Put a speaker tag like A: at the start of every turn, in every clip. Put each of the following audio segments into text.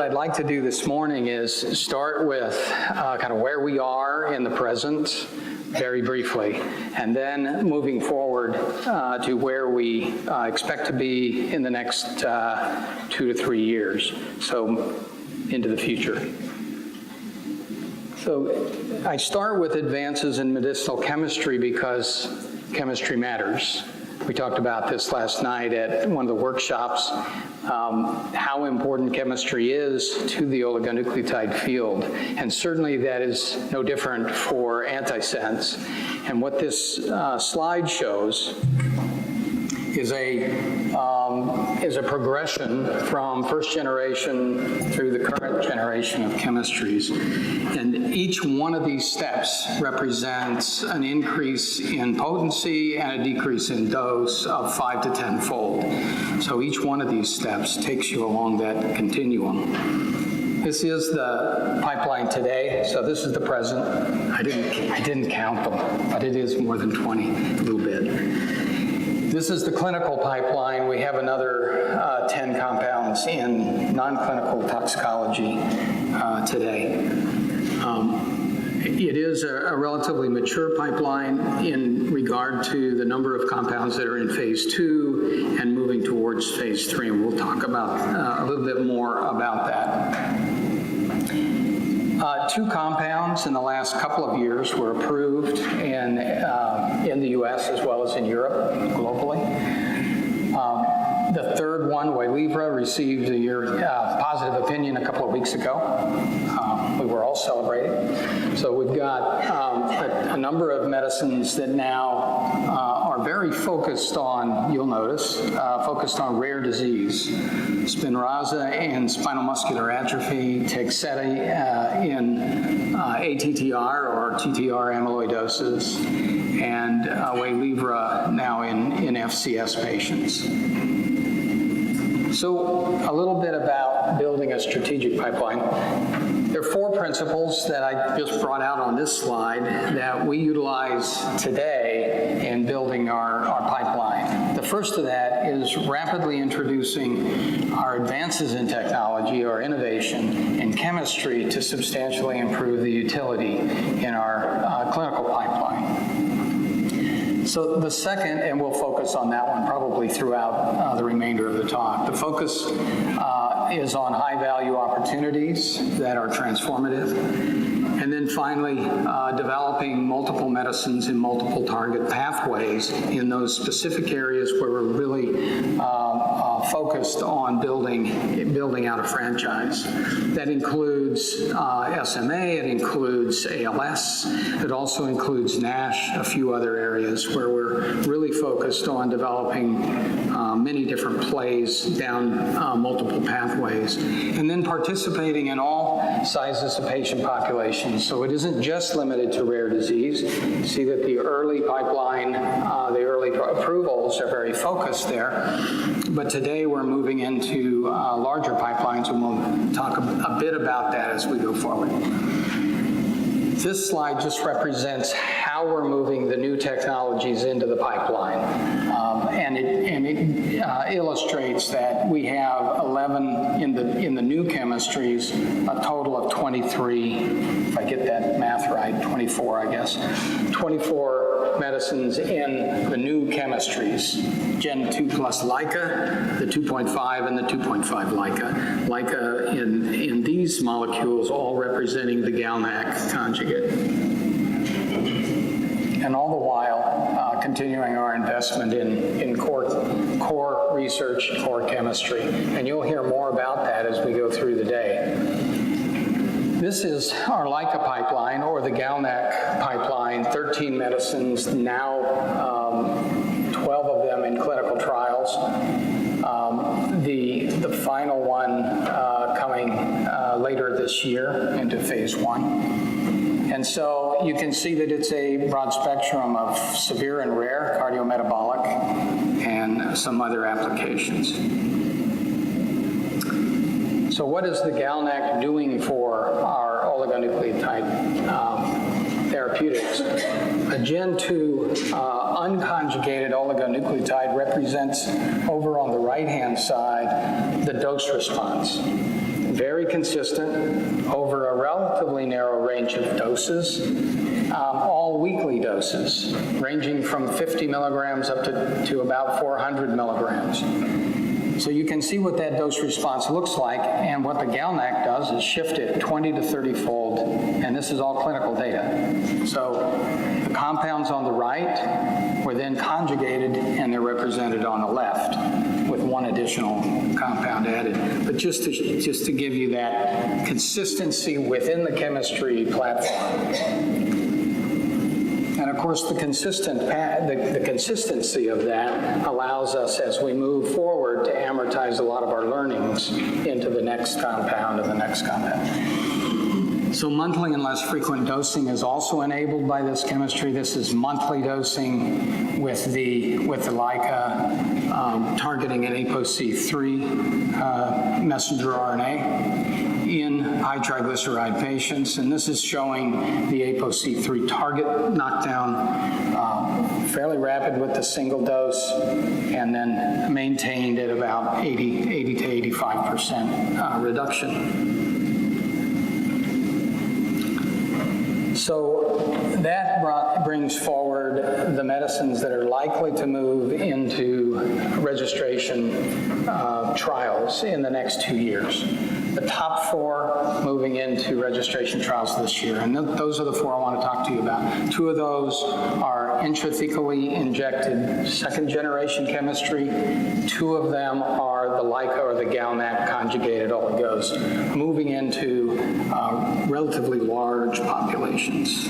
A: what I'd like to do this morning is start with kind of where we are in the present, very briefly, and then moving forward to where we expect to be in the next 2 to 3 years, so into the future. So I start with advances in medicinal chemistry because chemistry matters. We talked about this last night at one of the workshops, how important chemistry is to the oligonucleotide field. And certainly that is no different for antisense. And what this slide shows is a progression from first generation through the current generation of chemistries. And each one of these steps represents an increase in potency and a decrease in dose of 5 to 10-fold. So each one of these steps takes you along that continuum. This is the pipeline today, so this is the present. I didn't count them, but it is more than 20, a little bit. This is the clinical pipeline. We have another 10 compounds in non-clinical toxicology today. It is a relatively mature pipeline in regard to the number of compounds that are in phase 2 and moving towards phase 3, and we'll talk about a little bit more about that. 2 compounds in the last couple of years were approved in the US as well as in Europe globally. The third one, Waylivra, received a positive opinion a couple of weeks ago. We were all celebrating. So we've got a number of medicines that now are very focused on, you'll notice, focused on rare disease. Spinraza in spinal muscular atrophy, Tegsedi in ATTR or TTR amyloidosis, and Waylivra now in FCS patients. So a little bit about building a strategic pipeline. There are 4 principles that I just brought out on this slide that we utilize today in building our pipeline. The first of that is rapidly introducing our advances in technology or innovation in chemistry to substantially improve the utility in our clinical pipeline. So the second, and we'll focus on that one probably throughout the remainder of the talk, the focus is on high-value opportunities that are transformative. And then finally, developing multiple medicines in multiple target pathways in those specific areas where we're really focused on building out a franchise. That includes SMA, it includes ALS, it also includes NASH, a few other areas where we're really focused on developing many different plays down multiple pathways, and then participating in all sizes of patient populations. So it isn't just limited to rare disease. You see that the early pipeline, the early approvals are very focused there, but today we're moving into larger pipelines, and we'll talk a bit about that as we go forward. This slide just represents how we're moving the new technologies into the pipeline. And it illustrates that we have 11 in the new chemistries, a total of 23, if I get that math right, 24, I guess, 24 medicines in the new chemistries, Gen 2 plus LICA, the 2.5 and the 2.5 LICA. LICA in these molecules all representing the GalNAc conjugate. And all the while continuing our investment in core research, core chemistry. And you'll hear more about that as we go through the day. This is our LICA pipeline, or the GalNAc pipeline, 13 medicines, now 12 of them in clinical trials. The final one coming later this year into phase 1. And so you can see that it's a broad spectrum of severe and rare, cardiometabolic, and some other applications. So what is the GalNAc doing for our oligonucleotide therapeutics? A Gen 2 unconjugated oligonucleotide represents, over on the right-hand side, the dose response. In very consistent over a relatively narrow range of doses, all weekly doses, ranging from 50 milligrams up to about 400 milligrams. So you can see what that dose response looks like, and what the GalNAc does is shift it 20 to 30-fold, and this is all clinical data. So the compounds on the right were then conjugated, and they're represented on the left with one additional compound added. But just to give you that consistency within the chemistry platform. And of course, the consistency of that allows us, as we move forward, to amortize a lot of our learnings into the next compound and the next compound. So monthly and less frequent dosing is also enabled by this chemistry. This is monthly dosing with the LICA targeting an ApoC3 messenger RNA in high triglyceride patients, and this is showing the ApoC3 target knockdown, fairly rapid with the single dose, and then maintained at about 80 to 85% reduction. So that brings forward the medicines that are likely to move into registration trials in the next 2 years. The top 4 moving into registration trials this year, and those are the 4 I want to talk to you about. 2 of those are intrathecally injected second-generation chemistry. 2 of them are the LICA or the GalNAc conjugated oligos, moving into relatively large populations.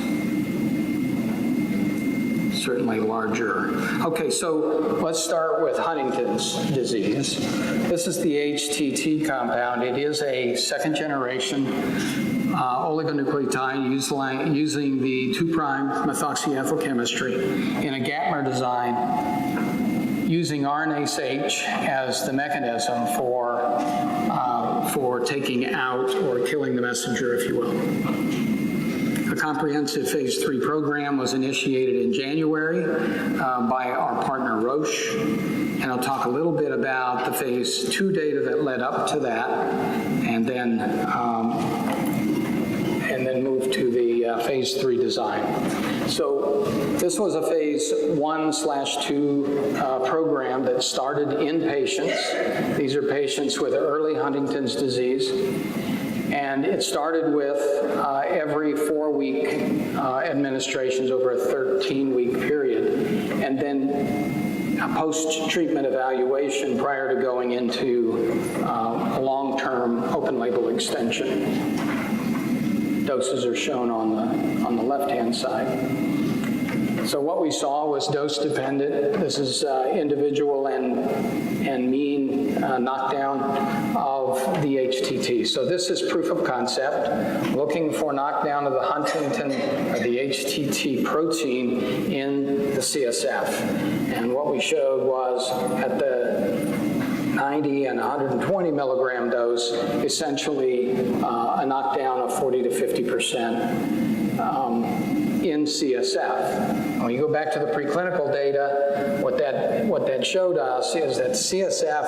A: Certainly larger. Okay, so let's start with Huntington's disease. This is the HTT compound. It is a second-generation oligonucleotide using the 2' methoxyethyl chemistry in a gapmer design, using RNase H as the mechanism for taking out or killing the messenger, if you will. A comprehensive phase 3 program was initiated in January by our partner Roche, and I'll talk a little bit about the phase 2 data that led up to that, and then move to the phase 3 design. So this was a phase 1/2 program that started in patients. These are patients with early Huntington's disease. And it started with every 4-week administrations over a 13-week period, and then a post-treatment evaluation prior to going into a long-term open-label extension. Doses are shown on the left-hand side. So what we saw was dose-dependent. This is individual and mean knockdown of the HTT. So this is proof of concept, looking for knockdown of the Huntington, or the HTT protein in the CSF. And what we showed was at the 90 and 120 milligram dose, essentially a knockdown of 40 to 50% in CSF. When you go back to the preclinical data, what that showed us is that CSF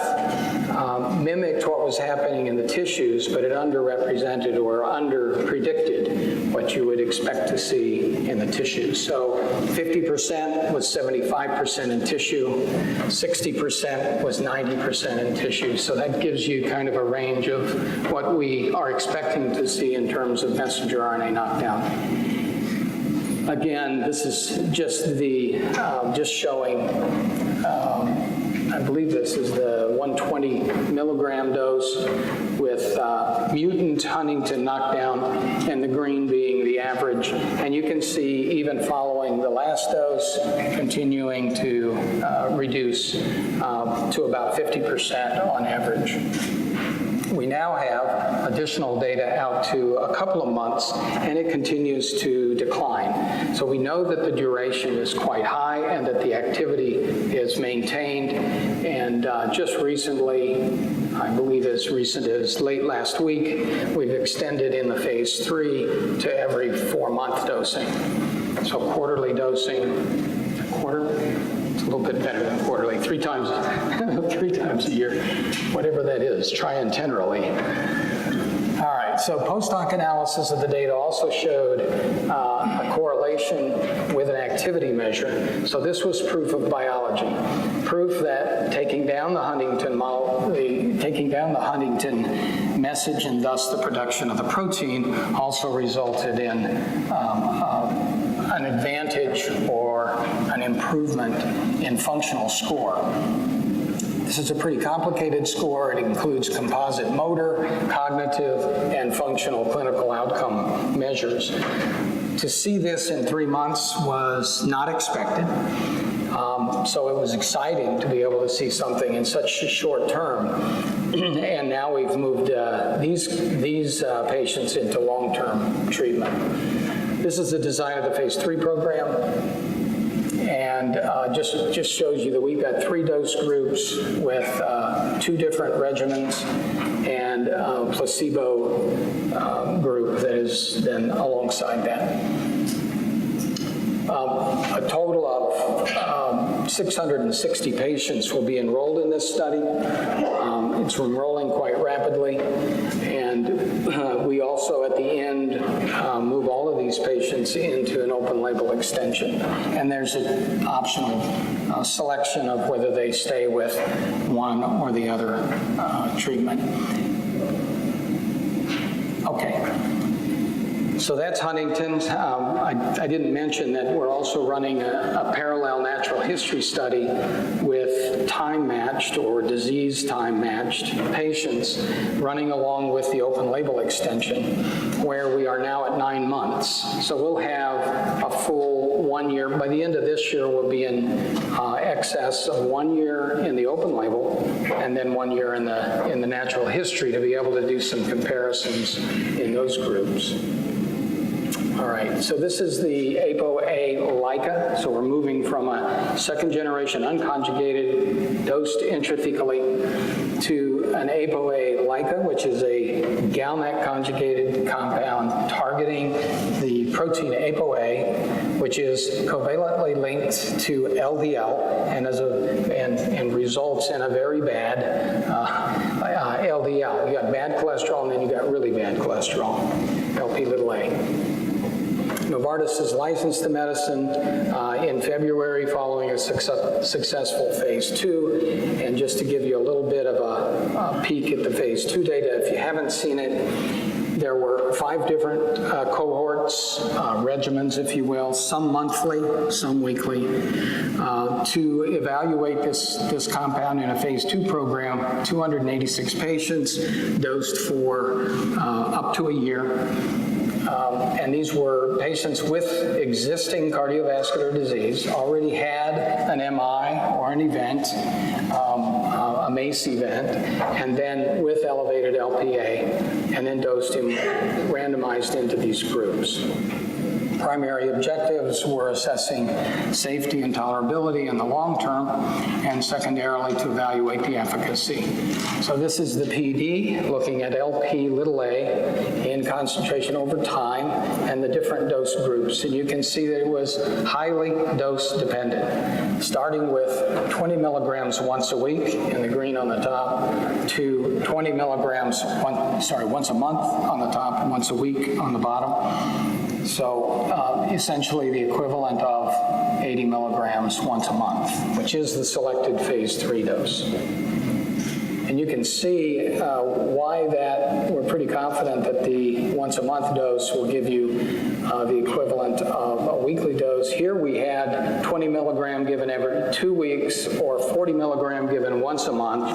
A: mimicked what was happening in the tissues, but it underrepresented or underpredicted what you would expect to see in the tissues. So 50% was 75% in tissue, 60% was 90% in tissue. So that gives you kind of a range of what we are expecting to see in terms of messenger RNA knockdown. Again, this is just just showing, I believe this is the 120 milligram dose with mutant Huntington knockdown, and the green being the average. And you can see, even following the last dose, continuing to reduce to about 50% on average. We now have additional data out to a couple of months, and it continues to decline. So we know that the duration is quite high and that the activity is maintained. And just recently, I believe as recent as late last week, we've extended in the phase 3 to every 4-month dosing. So quarterly dosing, it's a little bit better than quarterly, 3 times a year, whatever that is, trientenally. right, so post-hoc analysis of the data also showed a correlation with an activity measure. So this was proof of biology, proof that taking down the Huntington message and thus the production of the protein also resulted in an advantage or an improvement in functional score. This is a pretty complicated score. It includes composite motor, cognitive, and functional clinical outcome measures. To see this in 3 months was not expected. So it was exciting to be able to see something in such a short term. And now we've moved these patients into long-term treatment. This is the design of the phase 3 program. And just shows you that we've got 3 dose groups with 2 different regimens and a placebo group that is then alongside that. A total of 660 patients will be enrolled in this study. It's enrolling quite rapidly, and we also at the end move all of these patients into an open label extension. And there's an optional selection of whether they stay with one or the other treatment. Okay. So that's Huntington's. I didn't mention that we're also running a parallel natural history study with time-matched or disease time-matched patients running along with the open label extension, where we are now at 9 months. So we'll have a full 1 year. By the end of this year, we'll be in excess of 1 year in the open label and then 1 year in the natural history to be able to do some comparisons in those groups. All right, so this is the ApoA LICA. So we're moving from a second generation unconjugated dosed intrathecally to an ApoA LICA, which is a GalNAc conjugated compound targeting the protein ApoA, which is covalently linked to LDL and results in a very bad LDL. You got bad cholesterol, and then you got really bad cholesterol, Lp(a). Novartis is licensed the medicine in February following a successful phase 2. And just to give you a little bit of a peek at the phase 2 data, if you haven't seen it, there were 5 different cohorts, regimens, if you will, some monthly, some weekly, to evaluate this compound in a phase 2 program, 286 patients dosed for up to a year. And these were patients with existing cardiovascular disease, already had an MI or an event, a MACE event, and then with elevated LPA, and then dosed him, randomized into these groups. Primary objectives were assessing safety and tolerability in the long term, and secondarily to evaluate the efficacy. So this is the PD, looking at Lp(a) in concentration over time and the different dose groups. And you can see that it was highly dose dependent, starting with 20 milligrams once a week in the green on the top to 20 milligrams, once a month on the top and once a week on the bottom. So essentially the equivalent of 80 milligrams once a month, which is the selected phase 3 dose. And you can see why that we're pretty confident that the once a month dose will give you the equivalent of a weekly dose. Here we had 20 milligram given every 2 weeks or 40 milligram given once a month,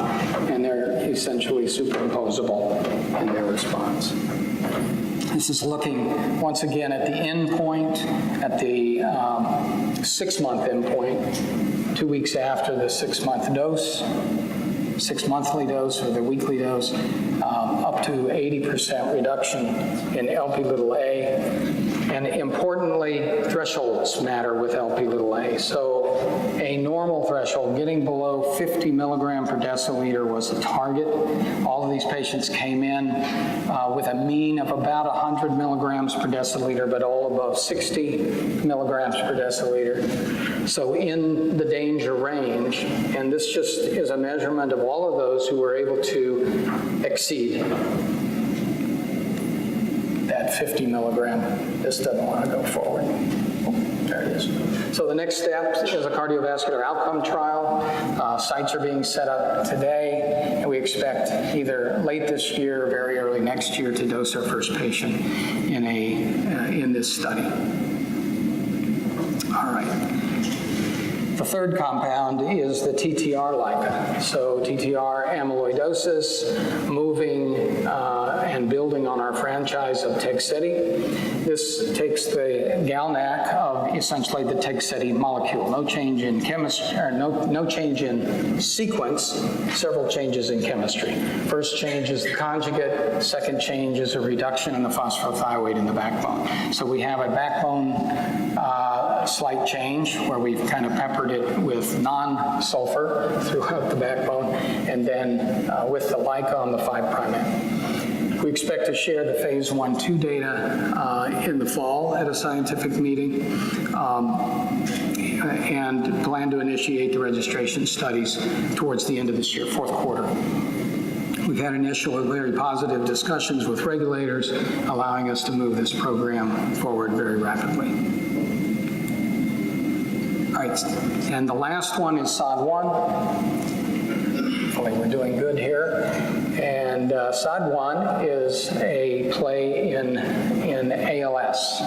A: and they're essentially superimposable in their response. This is looking, once again, at the end point, at the 6-month endpoint, 2 weeks after the 6-month dose, 6-monthly dose or the weekly dose, up to 80% reduction in Lp(a). And importantly, thresholds matter with Lp(a). So a normal threshold, getting below 50 milligram per deciliter was a target. All of these patients came in with a mean of about 100 milligrams per deciliter, but all above 60 milligrams per deciliter. So in the danger range, and this just is a measurement of all of those who were able to exceed. at 50 milligram. This doesn't want to go forward. There it is. So the next step is a cardiovascular outcome trial. Sites are being set up today, and we expect either late this year or very early next year to dose our first patient in this study. All right. The third compound is the TTR LICA. So Ttr amyloidosis, moving and building on our franchise of Tegsedi. This takes the GalNAc of essentially the Tegsedi molecule. No change in chemistry, or no change in sequence, several changes in chemistry. First change is the conjugate, second change is a reduction in the phosphorothioate in the backbone. So we have a backbone slight change where we've kind of peppered it with non-sulfur throughout the backbone, and then with the LICA on the 5' end. We expect to share the phase 1/2 data in the fall at a scientific meeting, and plan to initiate the registration studies towards the end of this year, fourth quarter. We've had initial very positive discussions with regulators, allowing us to move this program forward very rapidly. All right, and the last one is SOD1. Hopefully we're doing good here. And SOD1 is a play in ALS.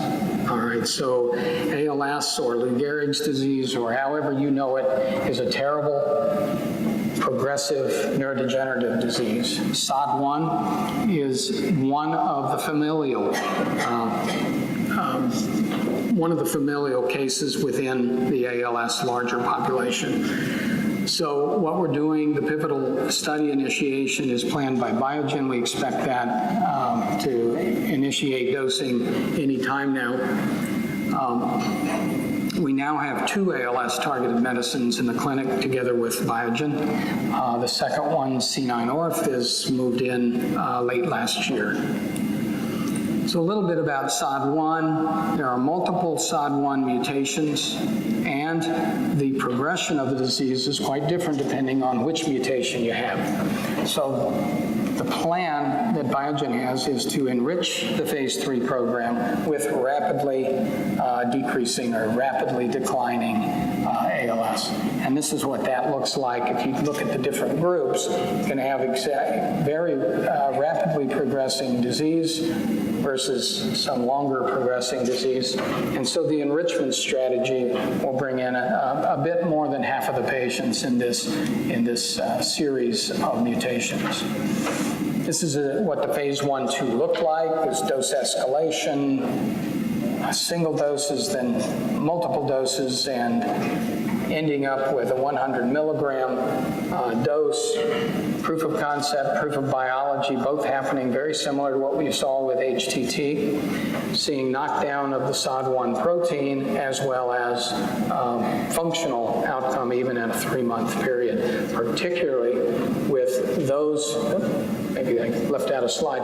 A: All right, so ALS or Lou Gehrig's disease, or however you know it, is a terrible progressive neurodegenerative disease. SOD1 is one of the familial cases within the ALS larger population. So what we're doing, the pivotal study initiation is planned by Biogen. We expect that to initiate dosing any time now. We now have 2 ALS-targeted medicines in the clinic together with Biogen. The second one, C9orf, is moved in late last year. So a little bit about SOD1. There are multiple SOD1 mutations, and the progression of the disease is quite different depending on which mutation you have. So the plan that Biogen has is to enrich the phase 3 program with rapidly decreasing or rapidly declining ALS. And this is what that looks like. If you look at the different groups, you can have very rapidly progressing disease versus some longer progressing disease. And so the enrichment strategy will bring in a bit more than half of the patients in this series of mutations. This is what the phase 1/2 looked like. There's dose escalation, single doses, then multiple doses, and ending up with a 100 milligram dose. Proof of concept, proof of biology, both happening very similar to what we saw with HTT, seeing knockdown of the SOD1 protein as well as functional outcome even in a 3-month period, particularly with those, maybe I left out a slide,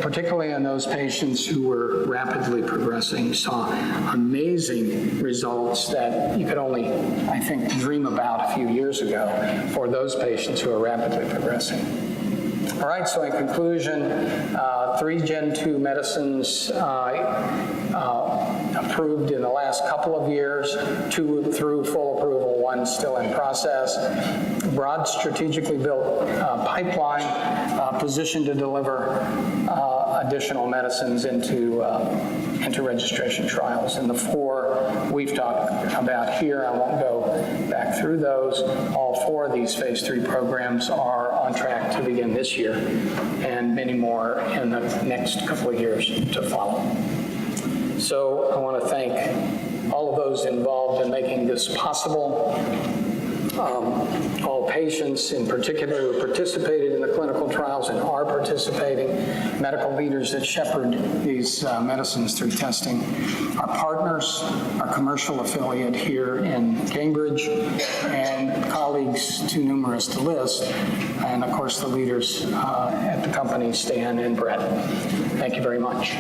A: particularly in those patients who were rapidly progressing, saw amazing results that you could only, I think, dream about a few years ago for those patients who are rapidly progressing. All right, so in conclusion, 3 Gen 2 medicines approved in the last couple of years, 2 through full approval, 1 still in process. Broad strategically built pipeline positioned to deliver additional medicines into registration trials. And the 4 we've talked about here, I won't go back through those. All 4 of these phase 3 programs are on track to begin this year, and many more in the next couple of years to follow. So I want to thank all of those involved in making this possible. All patients in particular who participated in the clinical trials and are participating, medical leaders that shepherd these medicines through testing, our partners, our commercial affiliate here in Cambridge, and colleagues too numerous to list, and of course the leaders at the company, Stan and Brett. Thank you very much.